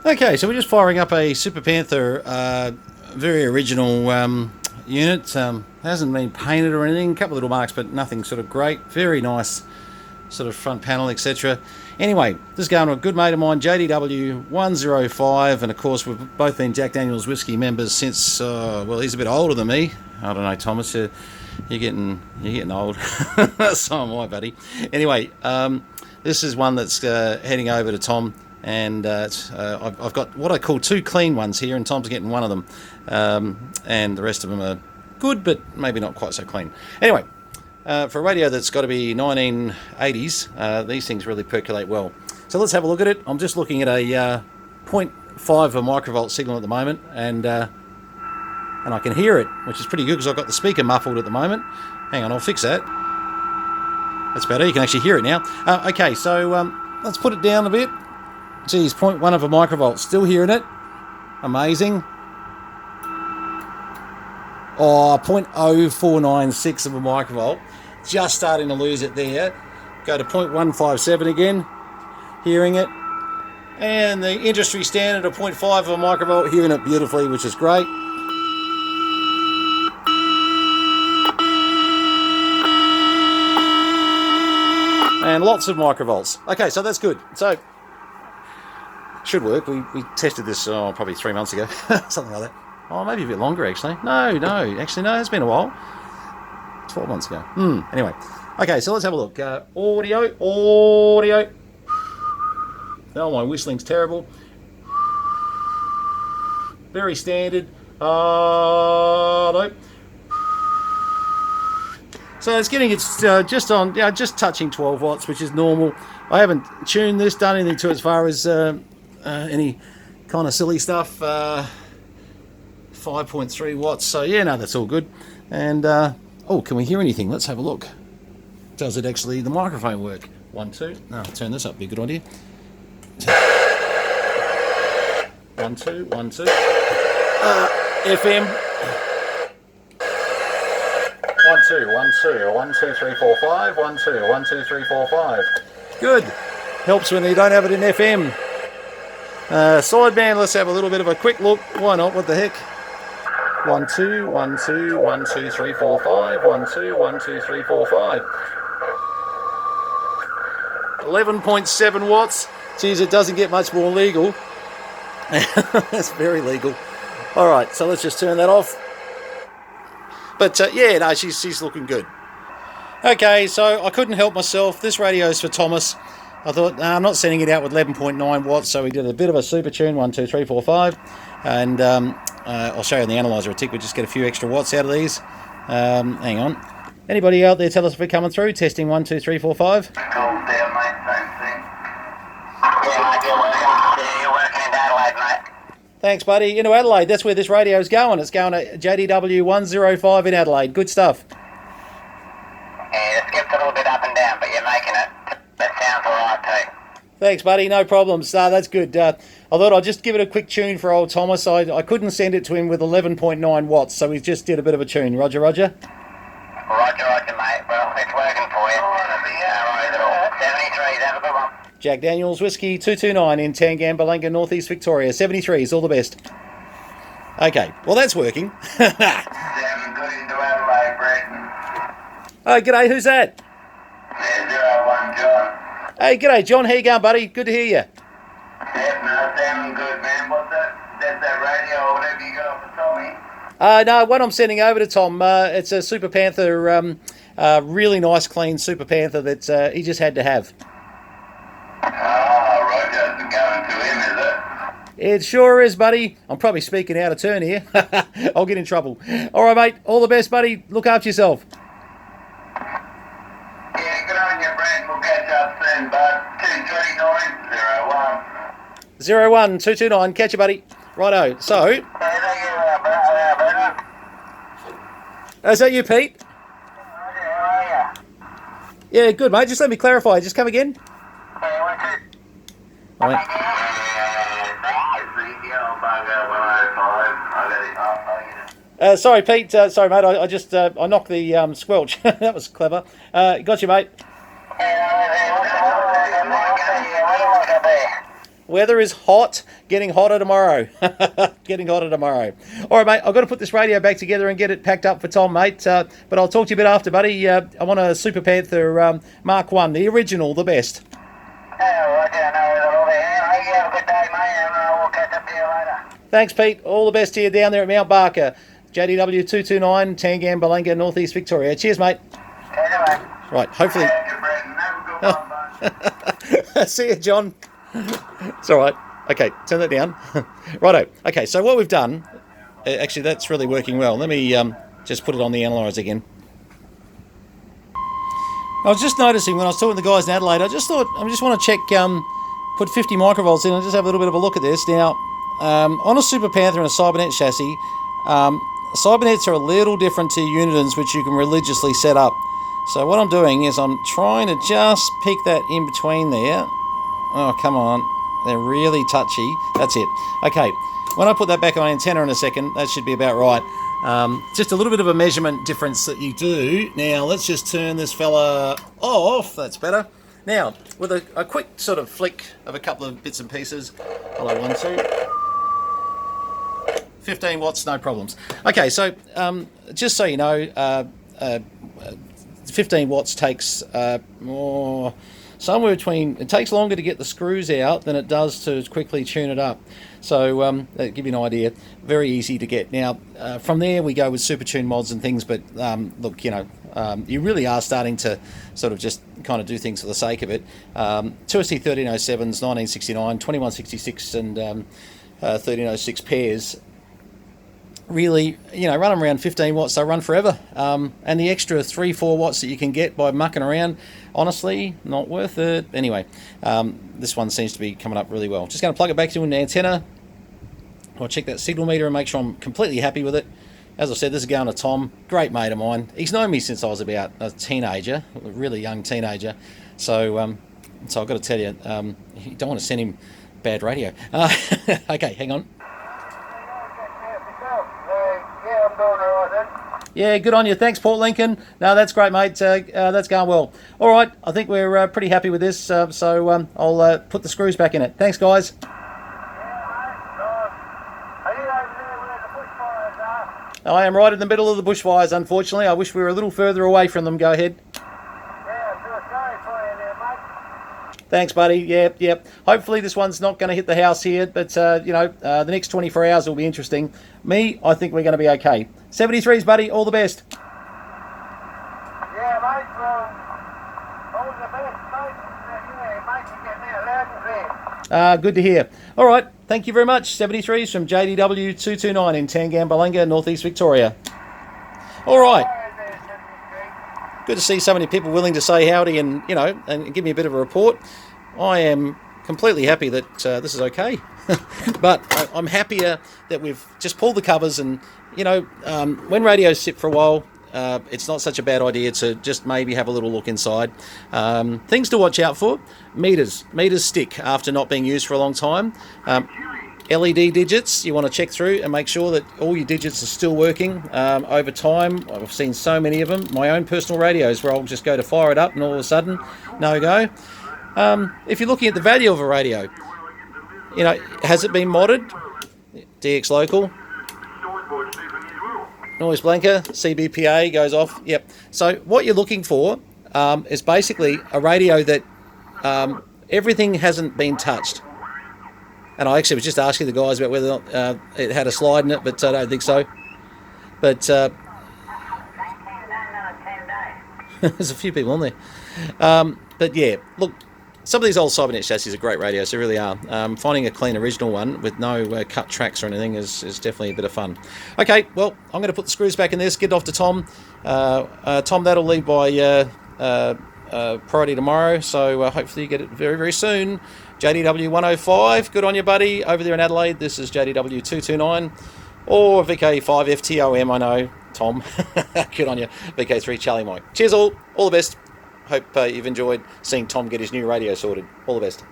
Okay, so we're just firing up a Super Panther, very original unit. Hasn't been painted or anything. A couple of little marks, but nothing sort of great. Very nice sort of front panel, etc. Anyway, this is going to a good mate of mine, JDW105, and of course we've both been Jack Daniel's whiskey members since, well, he's a bit older than me. I don't know, Thomas, you're getting old. So am I, buddy. Anyway, this is one that's heading over to Tom, and I've got what I call two clean ones here, and Tom's getting one of them, and the rest of them are good, but maybe not quite so clean. Anyway, for a radio that's got to be 1980s, these things really percolate well. So let's have a look at it. I'm just looking at a 0.5 of a microvolt signal at the moment, and I can hear it, which is pretty good because I've got the speaker muffled at the moment. Hang on, I'll fix that. That's better. You can actually hear it now. Okay, so let's put it down a bit. Geez, 0.1 of a microvolt. Still hearing it. Amazing. Oh, 0.0496 of a microvolt. Just starting to lose it there. Go to 0.157 again. Hearing it. And the industry standard of 0.5 of a microvolt. Hearing it beautifully, which is great. And lots of microvolts. Okay, so that's good. So, should work. We tested this probably 3 months ago. Something like that. Oh, maybe a bit longer, actually. No. Actually, no, it's been a while. 12 months ago. Anyway. Okay, so let's have a look. Audio. Oh, my whistling's terrible. Very standard. No. So it's getting just touching 12 watts, which is normal. I haven't tuned this, done anything to it as far as any kind of silly stuff. 5.3 watts. So yeah, no, that's all good. And oh, can we hear anything? Let's have a look. Does it actually the microphone work? 1, 2. No, I'll turn this up. Be a good idea. 1, 2, 1, 2. FM. 1, 2, 1, 2, 1, 2, 3, 4, 5. 1, 2, 1, 2, 3, 4, 5. Good. Helps when you don't have it in FM. Sideband, let's have a little bit of a quick look. Why not? What the heck? 1, 2, 1, 2, 1, 2, 3, 4, 5. 1, 2, 1, 2, 3, 4, 5. 11.7 watts. Geez, it doesn't get much more legal. That's very legal. All right, so let's just turn that off. But yeah, no, she's looking good. Okay, so I couldn't help myself. This radio's for Thomas. I thought, I'm not sending it out with 11.9 watts, so we did a bit of a super tune, 1, 2, 3, 4, 5. And I'll show you in the analyzer a tick. We just get a few extra watts out of these. Hang on. Anybody out there tell us if we're coming through? Testing 1, 2, 3, 4, 5. Cool down, mate. Same thing. Yeah, you're working in Adelaide, mate. Thanks, buddy. Into Adelaide. That's where this radio's going. It's going to JDW105 in Adelaide. Good stuff. Yeah, it skips a little bit up and down, but you're making it. That sounds alright too. Thanks, buddy. No problems. That's good. I thought I'd just give it a quick tune for old Thomas. I couldn't send it to him with 11.9 watts, so we just did a bit of a tune. Roger, Roger. Roger, mate. Well, it's working for you. No worries at all. 73s, have a good one. Jack Daniel's Whiskey 229 in Tangambalanga, Northeast Victoria. 73s, all the best. Okay, well that's working. Sounding good into Adelaide, Brenton. Oh, g'day, who's that? Yeah, 01 John. Hey, g'day, John. How you going, buddy? Good to hear you. Yeah, no, sounding good, man. What's that? That's that radio or whatever you got for Tommy? No, what I'm sending over to Tom, it's a Super Panther, really nice, clean Super Panther that he just had to have. Oh, Roger, it's going to him, is it? It sure is, buddy. I'm probably speaking out of turn here. I'll get in trouble. All right, mate. All the best, buddy. Look after yourself. Yeah, good on you, Brent. We'll catch up soon, bud. 229 01. 01 229. Catch you, buddy. Righto. So, is that you, Pete? Yeah, good, mate. Just let me clarify. Just come again. Sorry, Pete. Sorry, mate. I just I knocked the squelch. That was clever. Got you, mate. Weather is hot, getting hotter tomorrow. Getting hotter tomorrow. All right, mate, I've got to put this radio back together and get it packed up for Tom, mate. But I'll talk to you a bit after, buddy. I want a Super Panther Mark 1, the original, the best. You have a good day, mate, and we'll catch up to you later. Thanks, Pete. All the best to you down there at Mount Barker. JDW229, Tangam, Balanga, Northeast Victoria. Cheers, mate. Cheers, mate. Right, hopefully... See you, John. It's all right. Okay, turn that down. Righto. Okay, so what we've done... Actually, that's really working well. Let me just put it on the analyzer again. I was just noticing when I was talking to the guys in Adelaide, I just thought, I just want to check, put 50 microvolts in and just have a little bit of a look at this. Now, on a Super Panther and a Cybernet chassis, Cybernets are a little different to Unitons, which you can religiously set up. So what I'm doing is I'm trying to just pick that in between there. Oh, come on. They're really touchy. That's it. Okay, when I put that back on antenna in a second, that should be about right. Just a little bit of a measurement difference that you do. Now, let's just turn this fella off. That's better. Now, with a quick sort of flick of a couple of bits and pieces. Hello, 1, 2. 15 watts, no problems. Okay, so just so you know, 15 watts takes somewhere between, it takes longer to get the screws out than it does to quickly tune it up. So that'll give you an idea. Very easy to get. Now, from there we go with super tune mods and things, but look, you know, you really are starting to sort of just kind of do things for the sake of it. 2ST 1307s, 1969, 2166 and 1306 pairs. Really, you know, run them around 15 watts, they run forever. And the extra 3-4 watts that you can get by mucking around, honestly, not worth it. Anyway, this one seems to be coming up really well. Just going to plug it back to an antenna. I'll check that signal meter and make sure I'm completely happy with it. As I said, this is going to Tom, great mate of mine. He's known me since I was about a teenager, a really young teenager. So I've got to tell you, you don't want to send him bad radio. Okay, hang on. Yeah, good on you. Thanks, Port Lincoln. No, that's great, mate. That's going well. All right, I think we're pretty happy with this, so I'll put the screws back in it. Thanks, guys. I am right in the middle of the bushfires, unfortunately. I wish we were a little further away from them. Go ahead. Thanks, buddy. Yep. Hopefully this one's not going to hit the house here, but, you know, the next 24 hours will be interesting. Me, I think we're going to be okay. 73s, buddy. All the best. Yeah, mate. All the best, mate. Yeah, mate, you get me loud and clear. Good to hear. All right. Thank you very much. 73s from JDW229 in Tangam, Balanga, Northeast Victoria. All right. Good to see so many people willing to say howdy and, you know, and give me a bit of a report. I am completely happy that this is okay. But I'm happier that we've just pulled the covers and, you know, when radios sit for a while, it's not such a bad idea to just maybe have a little look inside. Things to watch out for. Meters stick after not being used for a long time. LED digits you want to check through and make sure that all your digits are still working over time. I've seen so many of them. My own personal radios where I'll just go to fire it up and all of a sudden, no go. If you're looking at the value of a radio, you know, has it been modded? DX local. Noise blanker, CBPA goes off. Yep. So what you're looking for is basically a radio that everything hasn't been touched. And I actually was just asking the guys about whether or not it had a slide in it, but I don't think so. But there's a few people on there. But yeah, look, some of these old Cybernet chassis are great radios, they really are. Finding a clean original one with no cut tracks or anything is definitely a bit of fun. Okay, well, I'm going to put the screws back in this, get it off to Tom. Tom, that'll leave by priority tomorrow, so hopefully you get it very, very soon. JDW105, good on you, buddy. Over there in Adelaide, this is JDW229 or VK5FTOM, I know, Tom. Good on you, VK3 Charlie Mike. Cheers all the best. Hope you've enjoyed seeing Tom get his new radio sorted. All the best.